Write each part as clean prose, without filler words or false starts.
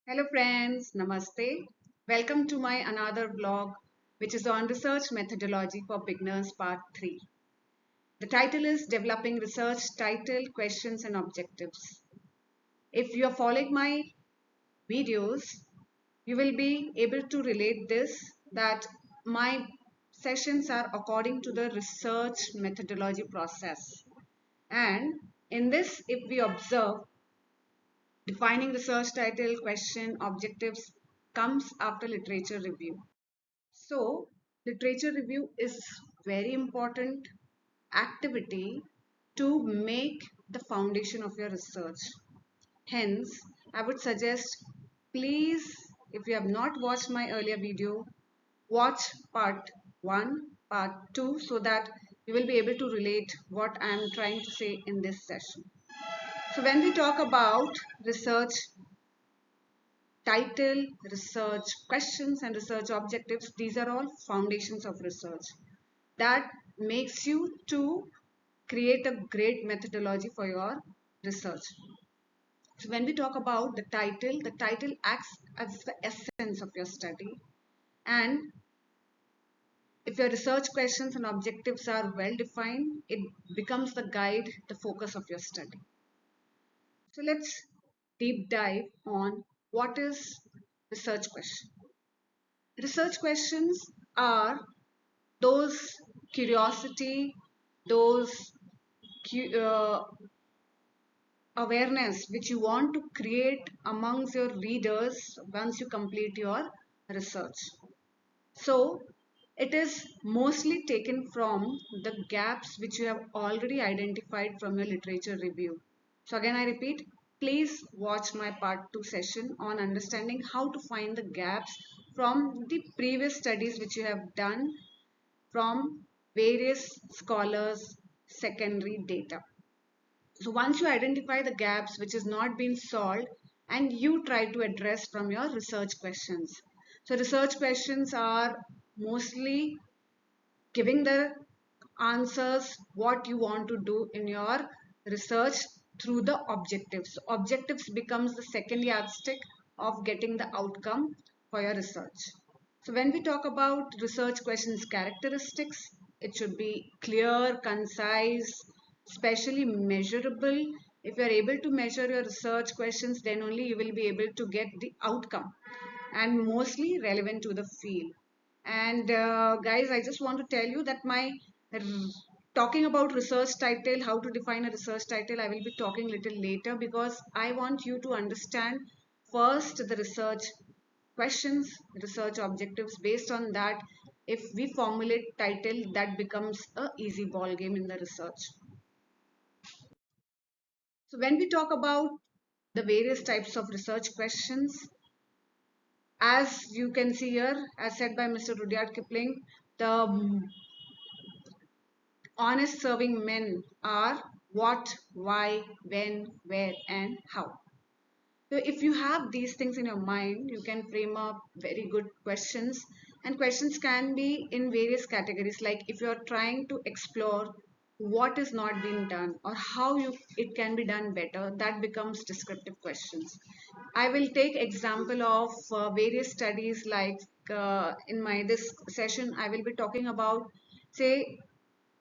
Hello friends, Namaste. Welcome to my another vlog which is on research methodology for beginners part 3. The title is Developing Research Title, Questions and Objectives. If you are following my videos, you will be able to relate this that my sessions are according to the research methodology process. And in this, if we observe, defining research title, question, objectives comes after literature review. So, literature review is very important activity to make the foundation of your research. Hence, I would suggest please, if you have not watched my earlier video, watch part 1, part 2 so that you will be able to relate what I am trying to say in this session. So when we talk about research title, research questions and research objectives, these are all foundations of research that makes you to create a great methodology for your research. So when we talk about the title acts as the essence of your study, and if your research questions and objectives are well defined, it becomes the guide, the focus of your study. So let's deep dive on what is research question. Research questions are those curiosity, those uh, awareness which you want to create amongst your readers once you complete your research. So it is mostly taken from the gaps which you have already identified from your literature review. So again I repeat, please watch my part 2 session on understanding how to find the gaps from the previous studies which you have done from various scholars' secondary data. So once you identify the gaps which has not been solved, and you try to address from your research questions. So research questions are mostly giving the answers what you want to do in your research through the objectives. So objectives becomes the second yardstick of getting the outcome for your research. So when we talk about research questions characteristics, it should be clear, concise, especially measurable. If you are able to measure your research questions, then only you will be able to get the outcome, and mostly relevant to the field. And guys, I just want to tell you that my talking about research title, how to define a research title, I will be talking little later because I want you to understand first the research questions, research objectives. Based on that, if we formulate title, that becomes a easy ball game in the research. So when we talk about the various types of research questions, as you can see here, as said by Mr. Rudyard Kipling, the honest serving men are what, why, when, where, and how. So if you have these things in your mind, you can frame up very good questions. And questions can be in various categories. Like if you are trying to explore what is not being done or how it can be done better, that becomes descriptive questions. I will take example of various studies like in my this session, I will be talking about, say,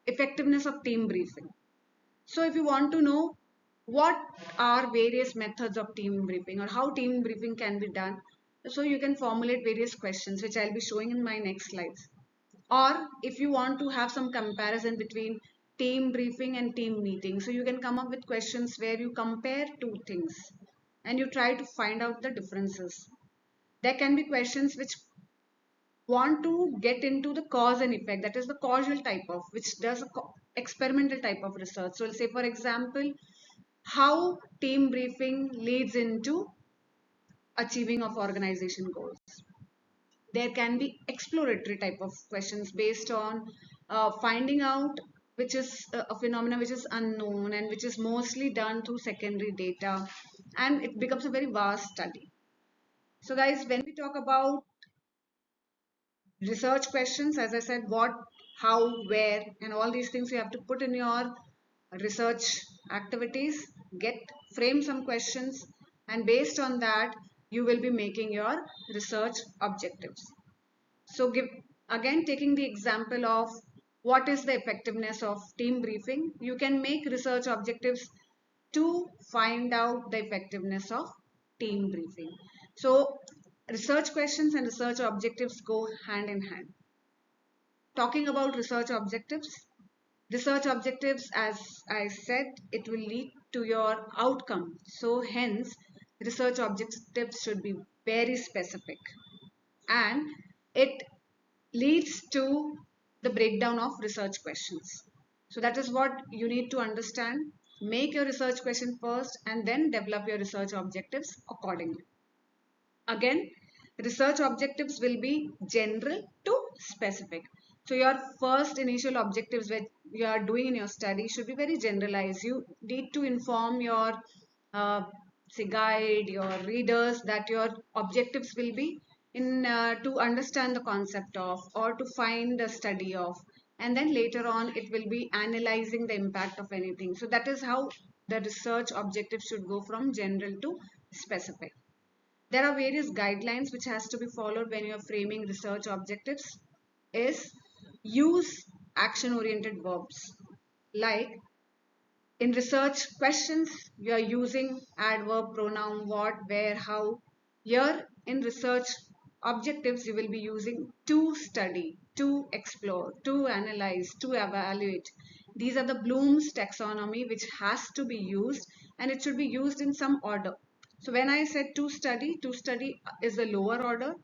effectiveness of team briefing. So if you want to know what are various methods of team briefing or how team briefing can be done, so you can formulate various questions which I'll be showing in my next slides. Or if you want to have some comparison between team briefing and team meeting, so you can come up with questions where you compare two things and you try to find out the differences. There can be questions which want to get into the cause and effect, that is the causal type of, which does a experimental type of research. So say for example, how team briefing leads into achieving of organization goals. There can be exploratory type of questions based on finding out which is a phenomena which is unknown and which is mostly done through secondary data, and it becomes a very vast study. So guys, when we talk about research questions, as I said, what, how, where, and all these things you have to put in your research activities, get frame some questions, and based on that you will be making your research objectives. So again taking the example of what is the effectiveness of team briefing, you can make research objectives to find out the effectiveness of team briefing. So research questions and research objectives go hand in hand. Talking about research objectives, as I said, it will lead to your outcome. So hence, research objectives should be very specific, and it leads to the breakdown of research questions. So that is what you need to understand. Make your research question first and then develop your research objectives accordingly. Again, research objectives will be general to specific. So your first initial objectives that you are doing in your study should be very generalized. You need to inform your uh, say guide, your readers, that your objectives will be in to understand the concept of or to find the study of, and then later on it will be analyzing the impact of anything. So that is how the research objective should go from general to specific. There are various guidelines which has to be followed when you are framing research objectives. Is use action oriented verbs. Like in research questions, you are using adverb, pronoun, what, where, how. Here in research objectives, you will be using to study, to explore, to analyze, to evaluate. These are the Bloom's taxonomy which has to be used, and it should be used in some order. So when I said to study is the lower order.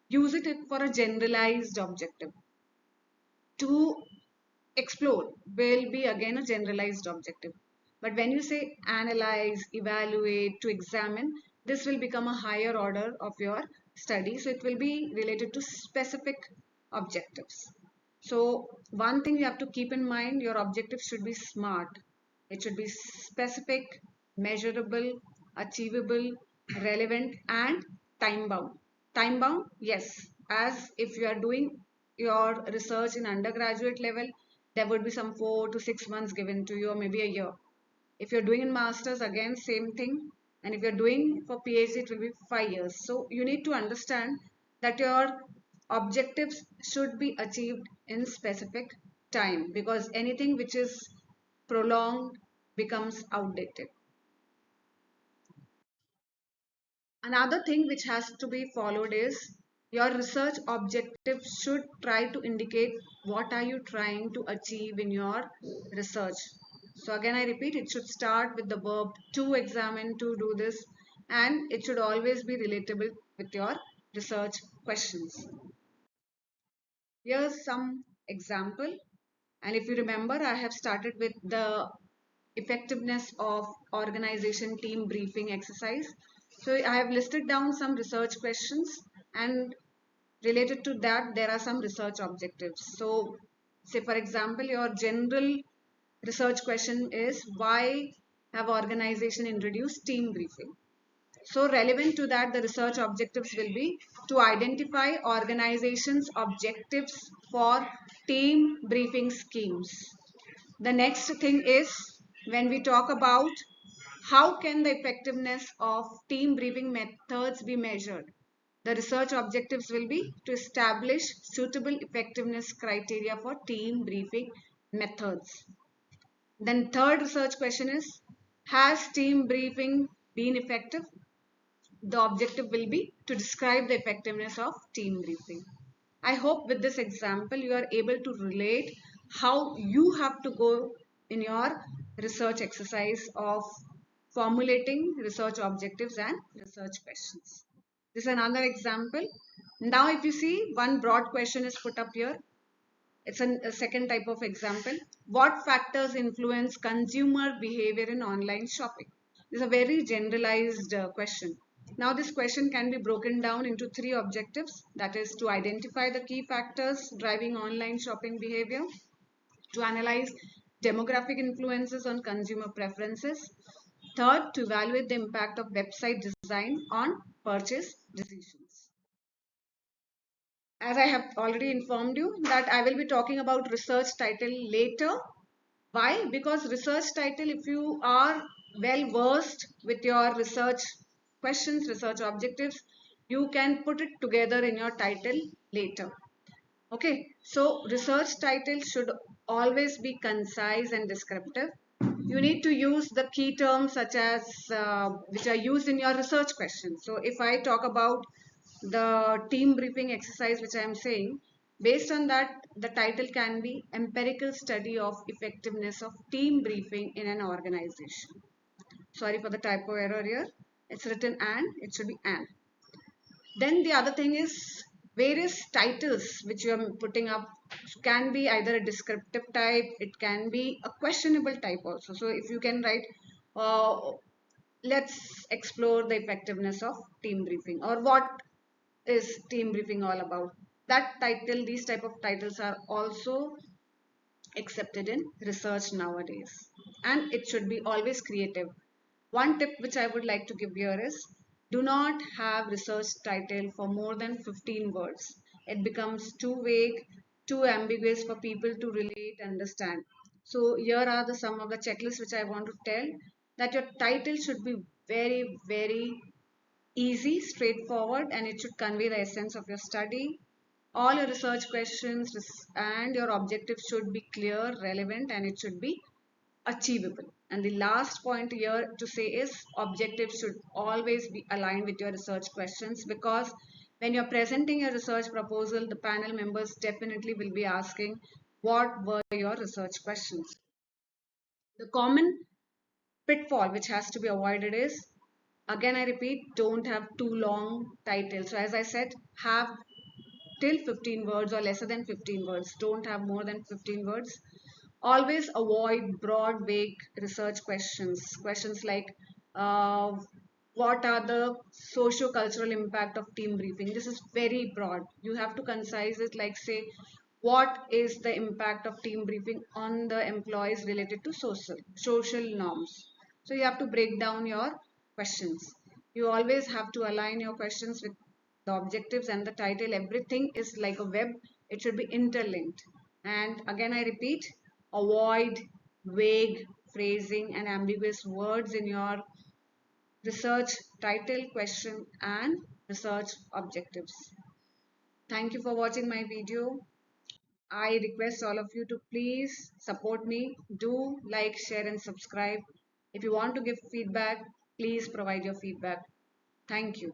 Use it for a generalized objective. To explore will be again a generalized objective. But when you say analyze, evaluate, to examine, this will become a higher order of your study. So it will be related to specific objectives. So one thing you have to keep in mind, your objectives should be SMART. It should be specific, measurable, achievable, relevant, and time bound. Time bound, yes. As if you are doing your research in undergraduate level, there would be some 4 to 6 months given to you, or maybe a year. If you're doing in masters, again same thing. And if you're doing for PhD, it will be 5 years. So you need to understand that your objectives should be achieved in specific time, because anything which is prolonged becomes outdated. Another thing which has to be followed is your research objective should try to indicate what are you trying to achieve in your research. So again I repeat, it should start with the verb to examine, to do this, and it should always be relatable with your research questions. Here's some example, and if you remember, I have started with the effectiveness of organization team briefing exercise. So I have listed down some research questions, and related to that there are some research objectives. So say for example, your general research question is why have organization introduced team briefing? So relevant to that, the research objectives will be to identify organizations' objectives for team briefing schemes. The next thing is, when we talk about how can the effectiveness of team briefing methods be measured, the research objectives will be to establish suitable effectiveness criteria for team briefing methods. Then third research question is, has team briefing been effective? The objective will be to describe the effectiveness of team briefing. I hope with this example you are able to relate how you have to go in your research exercise of formulating research objectives and research questions. This is another example. Now if you see, one broad question is put up here. It's a second type of example. What factors influence consumer behavior in online shopping? This is a very generalized question. Now this question can be broken down into three objectives, that is to identify the key factors driving online shopping behavior, to analyze demographic influences on consumer preferences, third to evaluate the impact of website design on purchase decisions. As I have already informed you that I will be talking about research title later. Why? Because research title, if you are well versed with your research questions, research objectives, you can put it together in your title later. Okay, so research title should always be concise and descriptive. You need to use the key terms such as which are used in your research questions. So if I talk about the team briefing exercise which I am saying, based on that, the title can be empirical study of effectiveness of team briefing in an organization. Sorry for the typo error here. It's written and, it should be and. Then the other thing is various titles which you are putting up can be either a descriptive type, it can be a questionable type also. So if you can write, uh, let's explore the effectiveness of team briefing, or what is team briefing all about. That title, these type of titles are also accepted in research nowadays, and it should be always creative. One tip which I would like to give here is, do not have research title for more than 15 words. It becomes too vague, too ambiguous for people to relate and understand. So here are the some of the checklists which I want to tell, that your title should be very, very easy, straightforward, and it should convey the essence of your study. All your research questions and your objectives should be clear, relevant, and it should be achievable. And the last point here to say is, objectives should always be aligned with your research questions, because when you're presenting your research proposal, the panel members definitely will be asking what were your research questions. The common pitfall which has to be avoided is, again I repeat, don't have too long titles. So as I said, have till 15 words or lesser than 15 words. Don't have more than 15 words. Always avoid broad, vague research questions. Questions like, uh, what are the socio-cultural impact of team briefing? This is very broad. You have to concise it, like say, what is the impact of team briefing on the employees related to social norms? So you have to break down your questions. You always have to align your questions with the objectives and the title. Everything is like a web, it should be interlinked. And again I repeat, avoid vague phrasing and ambiguous words in your research title, question, and research objectives. Thank you for watching my video. I request all of you to please support me. Do like, share, and subscribe. If you want to give feedback, please provide your feedback. Thank you.